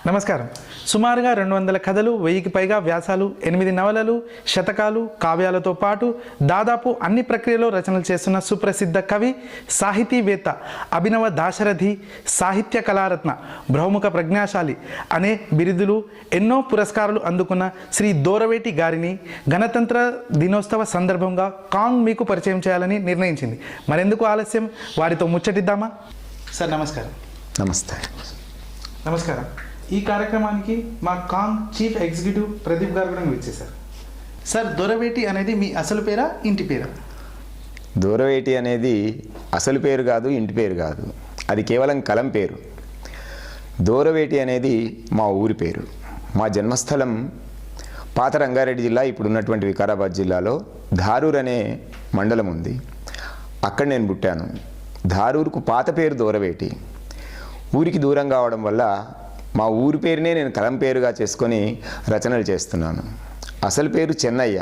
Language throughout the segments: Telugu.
నమస్కారం. సుమారుగా 200 కథలు, 1000కి పైగా వ్యాసాలు, 8 నవలలు, శతకాలు, కావ్యాలతో పాటు దాదాపు అన్ని ప్రక్రియలో రచనలు చేస్తున్న సుప్రసిద్ధ కవి, సాహితీవేత్త, అభినవ దాశరథి, సాహిత్య కళారత్న, బహుముఖ ప్రజ్ఞాశాలి అనే బిరుదులు, ఎన్నో పురస్కారాలు అందుకున్న శ్రీ దూరవేటి గారిని గణతంత్ర దినోత్సవ సందర్భంగా కాంగ్ మీకు పరిచయం చేయాలని నిర్ణయించింది. మరెందుకు ఆలస్యం, వారితో ముచ్చటిద్దామా? సార్ నమస్కారం. నమస్తే. నమస్కారం. ఈ కార్యక్రమానికి మా కాంగ్ చీఫ్ ఎగ్జిక్యూటివ్ ప్రదీప్ గారు కూడా వచ్చేసారు. సార్, దూరవేటి అనేది మీ అసలు పేరా, ఇంటి పేరా? దూరవేటి అనేది అసలు పేరు కాదు, ఇంటి పేరు కాదు, అది కేవలం కలం పేరు. దూరవేటి అనేది మా ఊరి పేరు. మా జన్మస్థలం పాత రంగారెడ్డి జిల్లా, ఇప్పుడున్నటువంటి వికారాబాద్ జిల్లాలో ధారూర్ అనే మండలం ఉంది. అక్కడ నేను పుట్టాను. ధారూరుకు పాత పేరు దూరవేటి. ఊరికి దూరం కావడం వల్ల మా ఊరి పేరునే నేను కలం పేరుగా చేసుకొని రచనలు చేస్తున్నాను. అసలు పేరు చెన్నయ్య,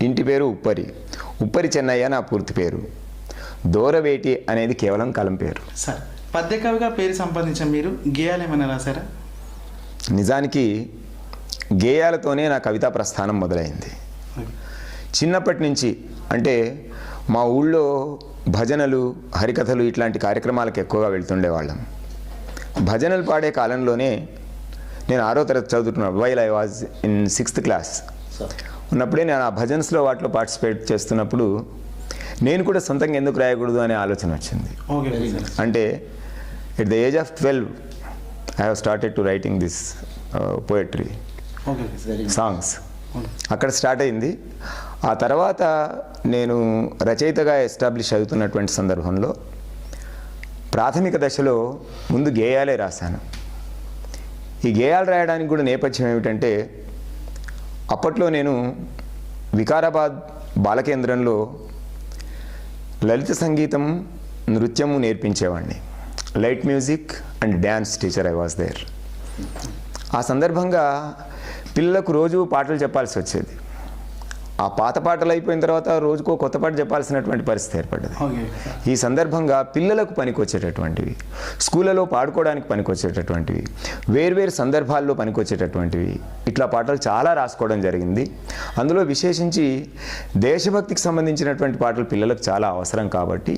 ఇంటి పేరు ఉప్పరి. ఉప్పరి చెన్నయ్య నా పూర్తి పేరు. దూరవేటి అనేది కేవలం కలం పేరు. సార్, పద్యకవిగా పేరు సంపాదించిన మీరు గేయాలు ఏమైనా రాశారా? నిజానికి గేయాలతోనే నా కవితా ప్రస్థానం మొదలైంది. చిన్నప్పటి నుంచి, అంటే మా ఊళ్ళో భజనలు, హరికథలు ఇట్లాంటి కార్యక్రమాలకు ఎక్కువగా వెళ్తుండేవాళ్ళం. భజనలు పాడే కాలంలోనే నేను 6వ తరగతి చదువుతున్నాను. While I was in 6th class ఉన్నప్పుడే నేను ఆ భజన్స్లో వాటిలో పార్టిసిపేట్ చేస్తున్నప్పుడు నేను కూడా సొంతంగా ఎందుకు రాయకూడదు అనే ఆలోచన వచ్చింది. అంటే at the age of 12 I have started to writing this poetry songs. అక్కడ స్టార్ట్ అయింది. ఆ తర్వాత నేను రచయితగా ఎస్టాబ్లిష్ అవుతున్నటువంటి సందర్భంలో ప్రాథమిక దశలో ముందు గేయాలే రాశాను. ఈ గేయాలు రాయడానికి కూడా నేపథ్యం ఏమిటంటే, అప్పట్లో నేను వికారాబాద్ బాలకేంద్రంలో లలిత సంగీతం, నృత్యము నేర్పించేవాడిని. Light music and dance teacher I was there. ఆ సందర్భంగా పిల్లలకు రోజు పాటలు చెప్పాల్సి వచ్చేది. ఆ పాత పాటలు అయిపోయిన తర్వాత రోజుకో కొత్త పాట చెప్పాల్సినటువంటి పరిస్థితి ఏర్పడ్డది. ఈ సందర్భంగా పిల్లలకు పనికొచ్చేటటువంటివి, స్కూళ్ళలో పాడుకోవడానికి పనికొచ్చేటటువంటివి, వేర్వేరు సందర్భాల్లో పనికొచ్చేటటువంటివి, ఇట్లా పాటలు చాలా రాసుకోవడం జరిగింది. అందులో విశేషించి దేశభక్తికి సంబంధించినటువంటి పాటలు పిల్లలకు చాలా అవసరం కాబట్టి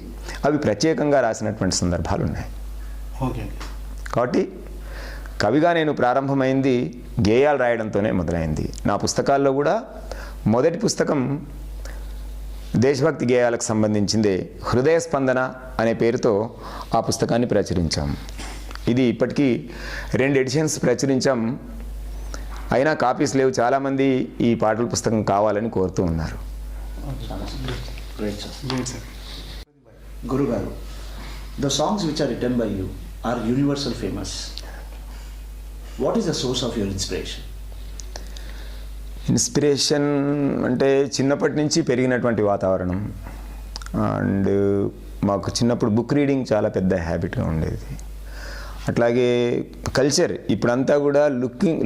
అవి ప్రత్యేకంగా రాసినటువంటి సందర్భాలు ఉన్నాయి. కాబట్టి కవిగా నేను ప్రారంభమైంది గేయాలు రాయడంతోనే మొదలైంది. నా పుస్తకాల్లో కూడా మొదటి పుస్తకం దేశభక్తి గేయాలకు సంబంధించిందే. హృదయ స్పందన అనే పేరుతో ఆ పుస్తకాన్ని ప్రచురించాం. ఇది ఇప్పటికీ 2 ఎడిషన్స్ ప్రచురించాం. అయినా కాపీస్ లేవు. చాలామంది ఈ పాటల పుస్తకం కావాలని కోరుతూ ఉన్నారు. గురుగారు, the songs which are written by you are universal famous. What is the source of your inspiration? Inspiration అంటే చిన్నప్పటి నుంచి పెరిగినటువంటి వాతావరణం. అండ్ మాకు చిన్నప్పుడు బుక్ రీడింగ్ చాలా పెద్ద హ్యాబిట్గా ఉండేది. అట్లాగే కల్చర్, ఇప్పుడంతా కూడా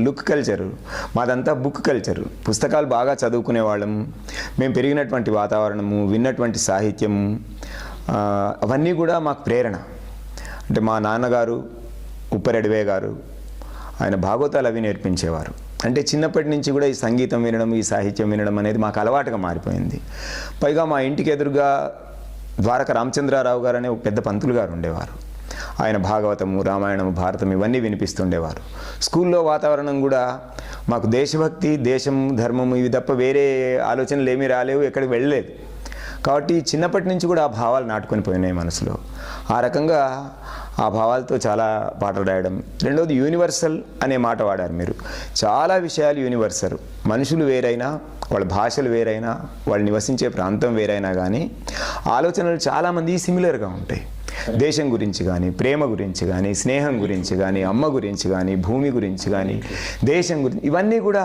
లుక్ కల్చరు, మాదంతా బుక్ కల్చరు. పుస్తకాలు బాగా చదువుకునేవాళ్ళం. మేము పెరిగినటువంటి వాతావరణము, విన్నటువంటి సాహిత్యం, అవన్నీ కూడా మాకు ప్రేరణ. అంటే మా నాన్నగారు ఉప్పరి అడివే గారు, ఆయన భాగవతాలు అవి నేర్పించేవారు. అంటే చిన్నప్పటి నుంచి కూడా ఈ సంగీతం వినడం, ఈ సాహిత్యం వినడం అనేది మాకు అలవాటుగా మారిపోయింది. పైగా మా ఇంటికి ఎదురుగా ద్వారక రామచంద్రారావు గారు అనే ఒక పెద్ద పంతులు గారు ఉండేవారు. ఆయన భాగవతము, రామాయణము, భారతం ఇవన్నీ వినిపిస్తుండేవారు. స్కూల్లో వాతావరణం కూడా మాకు దేశభక్తి, దేశం, ధర్మము ఇవి తప్ప వేరే ఆలోచనలు ఏమీ రాలేవు, ఎక్కడికి వెళ్ళలేదు. కాబట్టి చిన్నప్పటి నుంచి కూడా ఆ భావాలు నాటుకొని పోయినాయి మనసులో. ఆ రకంగా ఆ భావాలతో చాలా పాటలు రాయడం. రెండవది యూనివర్సల్ అనే మాట వాడారు మీరు. చాలా విషయాలు యూనివర్సల్. మనుషులు వేరైనా, వాళ్ళ భాషలు వేరైనా, వాళ్ళు నివసించే ప్రాంతం వేరైనా కానీ ఆలోచనలు చాలామంది సిమిలర్గా ఉంటాయి. దేశం గురించి కానీ, ప్రేమ గురించి కానీ, స్నేహం గురించి కానీ, అమ్మ గురించి కానీ, భూమి గురించి కానీ, దేశం గురించి, ఇవన్నీ కూడా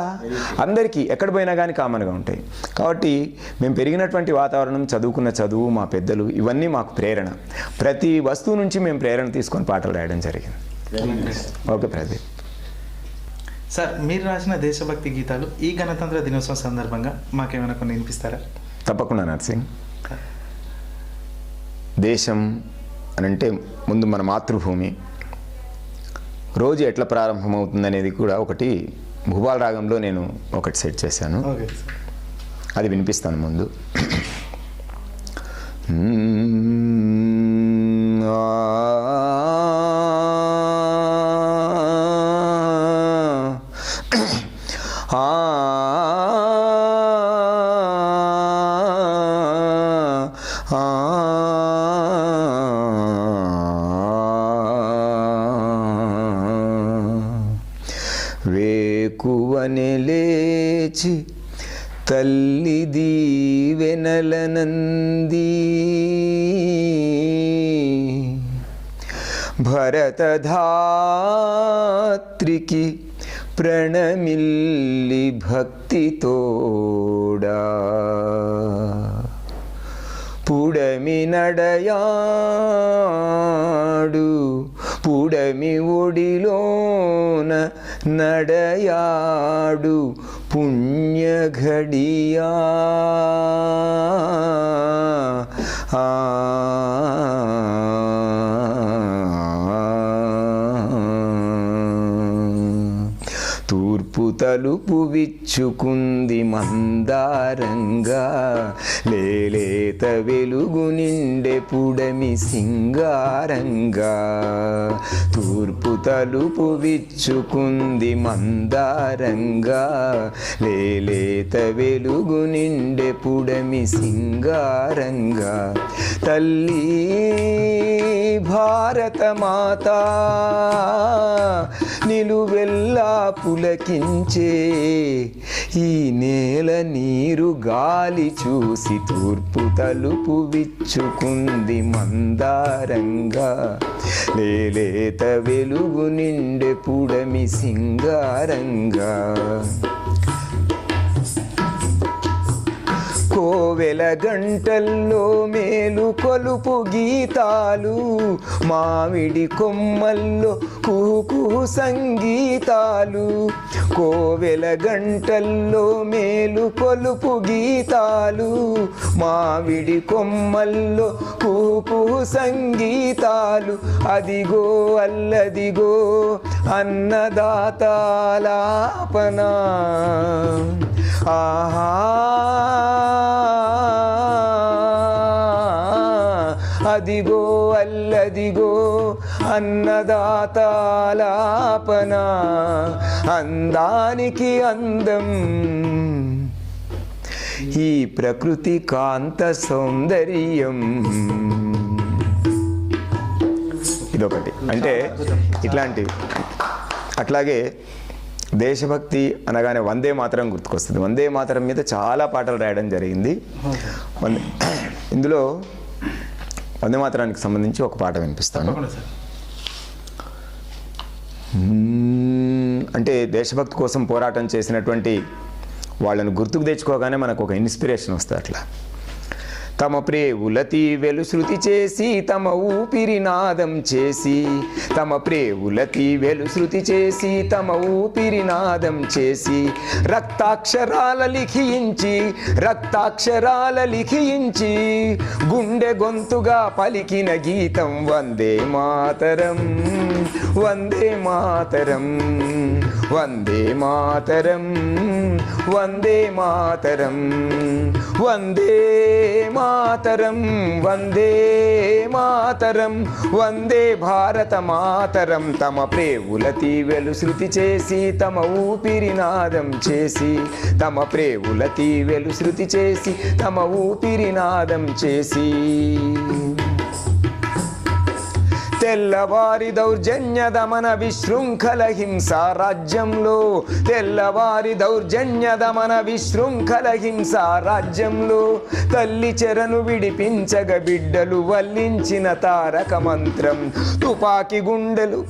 అందరికీ ఎక్కడ పోయినా కానీ కామన్గా ఉంటాయి. కాబట్టి మేము పెరిగినటువంటి వాతావరణం, చదువుకున్న చదువు, మా పెద్దలు, ఇవన్నీ మాకు ప్రేరణ. ప్రతి వస్తువు నుంచి మేము ప్రేరణ తీసుకొని పాటలు రాయడం జరిగింది. ఓకే ప్రదీప్. సార్, మీరు రాసిన దేశభక్తి గీతాలు ఈ గణతంత్ర దినోత్సవం సందర్భంగా మాకేమైనా కొన్ని వినిపిస్తారా? తప్పకుండా నర్సింగ్. దేశం అనంటే ముందు మన మాతృభూమి, రోజు ఎట్లా ప్రారంభమవుతుంది అనేది కూడా ఒకటి భూపాల రాగంలో నేను ఒకటి సెట్ చేశాను. అది వినిపిస్తాను ముందు. వేకువనే లేచి తల్లి దీవెనలనంది భరతధాత్రికి ప్రణమిల్లి భక్తితోడా పుడమి నడయాడు పుడమి ఒడిలోన నడయాడు పుణ్యఘడియా తూర్పు తలుపు విచ్చుకుంది మందారంగా లేలేత వెలుగు నిండె పుడమి సింగారంగా తూర్పు తలుపు విచ్చుకుంది మందారంగా లేలేత వెలుగు నిండె పుడమి సింగారంగా తల్లి భారతమాత నిలువెల్లా పులకించే ఈ నేల నీరు గాలి చూసి తూర్పు తలుపు విచ్చుకుంది మందారంగా లేలేత వెలుగు నిండె పుడమి సింగారంగా కోవెల గంటల్లో మేలు కొలుపు గీతాలు మామిడి కొమ్మల్లో కుహు సంగీతాలు కోవెల గంటల్లో మేలు కొలుపు గీతాలు మామిడి కొమ్మల్లో కుహు సంగీతాలు అదిగో అల్లదిగో అన్నదాతాలాపన ఆహా అదిగో అల్లదిగో అన్నదాతాలాపన అందానికి అందం ఈ ప్రకృతి కాంత సౌందర్యం. ఇదొకటి. అంటే ఇట్లాంటి అట్లాగే దేశభక్తి అనగానే వందే మాతరం గుర్తుకొస్తుంది. వందే మాతరం మీద చాలా పాటలు రాయడం జరిగింది. ఇందులో వందే మాతరానికి సంబంధించి ఒక పాట వినిపిస్తాను. అంటే దేశభక్తి కోసం పోరాటం చేసినటువంటి వాళ్ళను గుర్తుకు తెచ్చుకోగానే మనకు ఒక ఇన్స్పిరేషన్ వస్తుంది. అట్లా తమ ప్రేవుల తీవెలు శృతి చేసి తమ ఊపిరి నాదం చేసి తమ ప్రేవుల తీవెలు శృతి చేసి తమ ఊపిరి నాదం చేసి రక్తాక్షరాల లిఖించి గుండె గొంతుగా పలికిన గీతం వందే మాతరం వందే మాతరం వందే మాతరం వందే మాతరం వందే మాతరం వందే మాతరం వందే భారత మాతరం. తమ ప్రేవుల తీవెలు శృతి చేసి తమ ఊపిరి నాదం చేసి తమ ప్రేవుల తీవెలు శృతి చేసి తమ ఊపిరి నాదం చేసి తెల్లవారి దౌర్జన్య దమన విశృంఖల హింసా రాజ్యంలో తెల్లవారి దౌర్జన్య దమన విశృంఖల హింసా రాజ్యంలో తల్లి చెరను విడిపించగ బిడ్డలు వల్లించిన తారక మంత్రం తుపాకి గుండెలు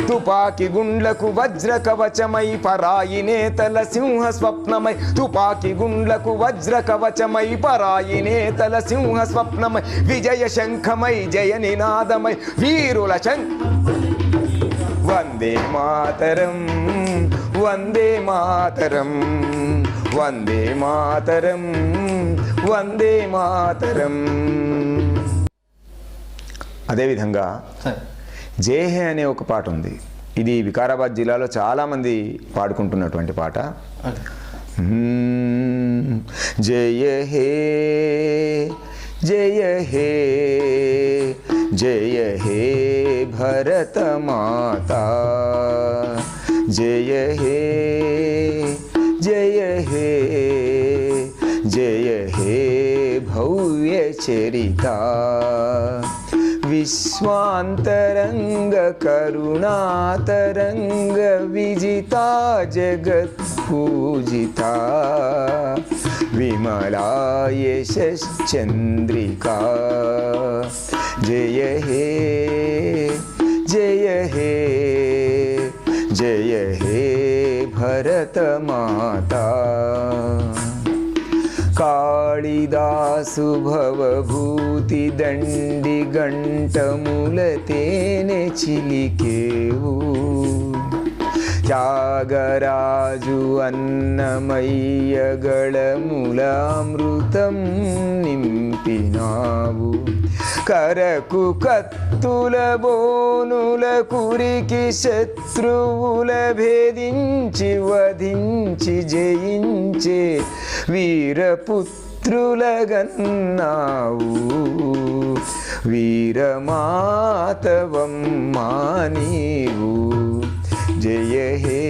తుపాకి గుండ్లకు వజ్ర కవచమై పరాయి నేతల సింహ స్వప్నమై తుపాకి గుండ్లకు వజ్ర కవచమై పరాయి నేతల సింహ స్వప్నమై విజయ శంఖమై జయ నినాదమై వీరుల వందే మాతరం వందే మాతరం వందే మాతరం వందే మాతరం. అదేవిధంగా జయ హే అనే ఒక పాట ఉంది. ఇది వికారాబాద్ జిల్లాలో చాలామంది పాడుకుంటున్నటువంటి పాట. జయ హే జయ హే జయ హే భరత మాతా, జయ హే జయ హే జయ హే భవ్య చరితా, విశ్వాంతరంగ కరుణాతరంగ విజితా జగత్ పూజితా, విమలా యశశ్చంద్రికా, జయ హే జయ హే జయ హే భరత మాతా. కాళిదాసు భవభూతి దండి గంటముల తేనె చిలికేవు, త్యాగరాజు అన్నమయ్య గళములామృతం నింపినావు, కరకు కత్తుల బోనుల కురికి శత్రువుల భేదించి వధించి జయించే వీరపుత్రులగన్నావు, వీరమాతవమ్మా నీవు, జయ హే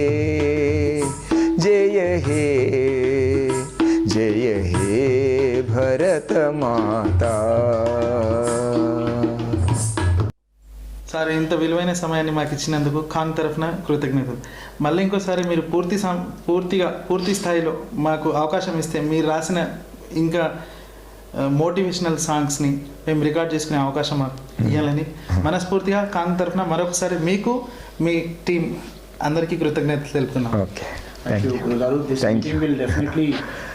జయ హే జయ హే భరత మాతా. సార్, ఇంత విలువైన సమయాన్ని మాకు ఇచ్చినందుకు ఖాన్ తరఫున కృతజ్ఞతలు. మళ్ళీ ఇంకోసారి మీరు పూర్తి స్థాయిలో మాకు అవకాశం ఇస్తే మీరు రాసిన ఇంకా మోటివేషనల్ సాంగ్స్ని మేము రికార్డ్ చేసుకునే అవకాశం మాకు ఇవ్వాలని మనస్ఫూర్తిగా ఖాన్ తరఫున మరొకసారి మీకు మీ టీం అందరికీ కృతజ్ఞతలు తెలుపుతున్నాం. Okay, Thank you, Gurugaru. This team will definitely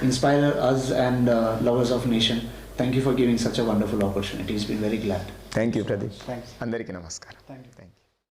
inspire us and lovers of nation. Thank you for giving such a wonderful opportunity. It's been very glad. Thank you Pradeep. Thanks. అందరికీ నమస్కారం. Thank you. Thank you.